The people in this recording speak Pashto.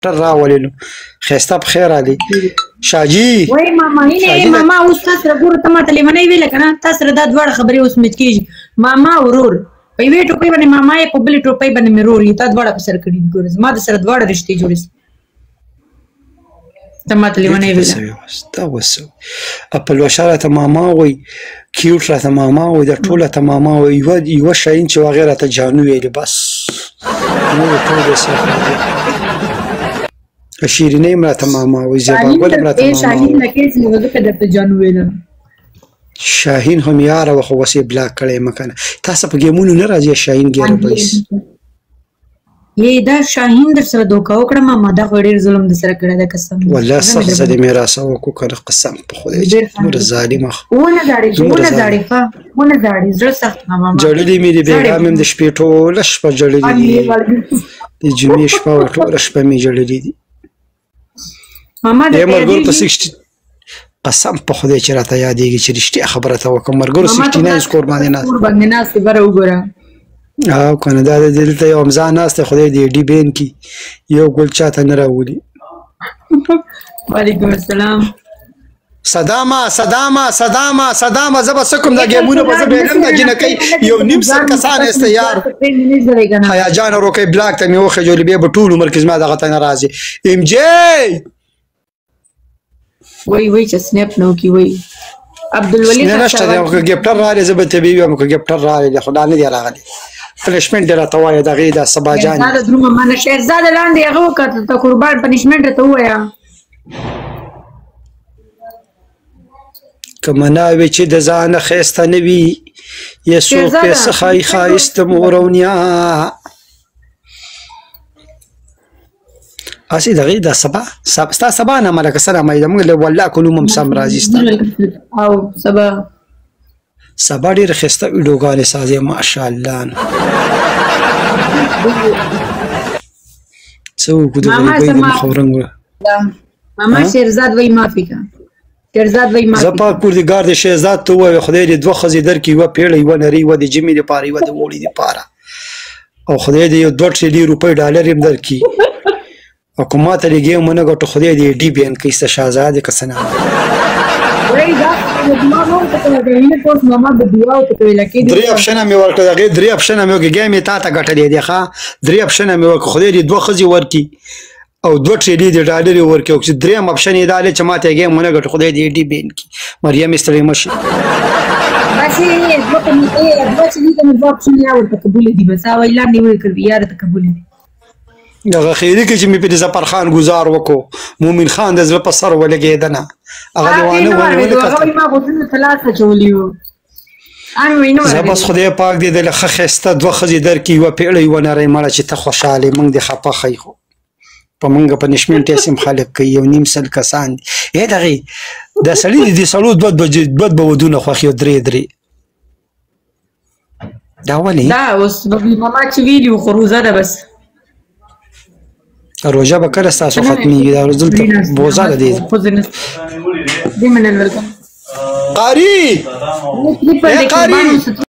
ډاکټر راوللو ښایسته په خیر راغلی شاجي وای ماما هینې ماما اوس تاسو سره ګوره ته ماته لیونۍ ویله که نه تا سره دا دواړه خبرې اوس مچ کېږي ماما ورور په یوې ټوپۍ باندې ماما یې په بلې ټوپۍ باندې مې رور یې تا دواړه په سر کړي دي ګوره زما د سره دواړه رشتې جوړې ته ماته لیونۍ ویله دا وسو پلوشه راته ماما وایي کیوټ راته ماما وایي دا ټول راته ماما وایي یوه شاهین چې هغې راته جانو ویلې بس نور ټول یې صفا دي شیرینۍ هم راته ماما وایي زیباګل هم راته ماما شاهین لکې چې نو ځکه درته جانو ویلم شاهین هم یاره وه خو اوس یې بلاک کړی یم که نه تاسو په ګیمونو نه راځي شاهین ګیره بایس دا شاهین در سره دوکه وکړه ماما دا خو ډېر ظلم در سره کړی دی قسم والله سخت زه دې مې راسه وکړو که نه قسم په خدای چې دومره ظالمه ونه ژاړې ونه ژاړې ښه ونه ژاړې زړه سخت ماما جړلې مې دي بېګا مې هم د شپې ټوله شپه جړلې دي د جمعې شپه او ټوله شپه مې جړلې دي ماما د ملګرو په 60 قسم په خدای چې راته یادېږي چې رښتیا خبره ته وکړم ملګرو 69 سکور باندې ناست بره وګوره او کنه دا دلته یو امضا ناست خدای دې ډي بین کې یو ګل چاته نه راولي وعلیکم السلام صدامه زه به څه کوم دا ګیمونه به زه بېنم دا جنکۍ یو نیم سل کسان ایسته یار حیا جان روکۍ بلاک ته مې وخېجولې بیا به ټول عمر کې زما دغه ته نه راځي ام جی وای چې سنیپ نو کی وای عبدالولي نشته دی که ګپټر راغلی زه به طبیعي وایم که ګپټر راغلی خو دا نه دی راغلی پنشمنټ یې راته ووایه د هغې دا سبا جان شهزاده درومه مانه شهزاده لاندې هغه وکړه ته قربان پنشمنټ راته ووایه که مناوې چې د ځانه ښایسته نه وي یا څوک پیسه ښایي ښایسته مورونیا اسی دغې دا سبا ستا سبا نه ملکه سلام علیکم موږ له والله کلوم هم سم راځي ستا او سبا ډېرې ښایسته ویډیوګانې سازې ماشاءالله نو څه وکړو د غریبۍ د مخ ورنګ ماما شهرزاد وایي معافي که شهرزاد وایي معافي زه پاک پروردګار د شهزاد ته ووایه خدای دې دوه ښځې درکړي یوه پیړه یوه نرۍ یوه د ژمي دپاره یوه د اوړي دپاره او خدای دې یو 2 ټریلیون روپۍ ډالر هم درکړي او که ماته دې ګیم ونه ګټو خدای دې ډي بین کړي سته شهزادې که څه نه درې اپشنه مې ورکړه د هغې 3 اپشنه مې وکړه ګیم یې تا ته ګټلې دی ښه 3 اپشنه مې ورکړه خدای دې 2 ښځې ورکړي او 2 ټریلیون ډالر یې ورکړي او چې 3م اپشن یې دا دی چې ماته یې ګیم ونه ګټو خدای دې ډي بین کړي مریم یې ستړې مه شي بس یې 2 ټریلیون 2 اپشن یې ورته قبوله دي بس هغه اعلان یې وکړ بیا راته قبوله دي دغه خیري کې چې مې پرې ظفرخان ګزار وکړو مومن خان د زړه په سر ولګېده نه هغه دې وانه زه بس خدای پاک دې د ښه ښایسته 2 ښځې درکړي یوه پیړه یوه نرۍ مړه چې ته خوشحاله موږ دې خفه ښیي خو په موږ پنشمنټ یې سم خلک کوي 1.5 سل کسان دي دغې دا سړي دې سړو 2 به ودونه خوښي 3 دا ولې دا اوس ماما چې ویلي خو روزه ده بس روژه به کله ستاسو ختمېږي دا دلته بوزه ده دی قاري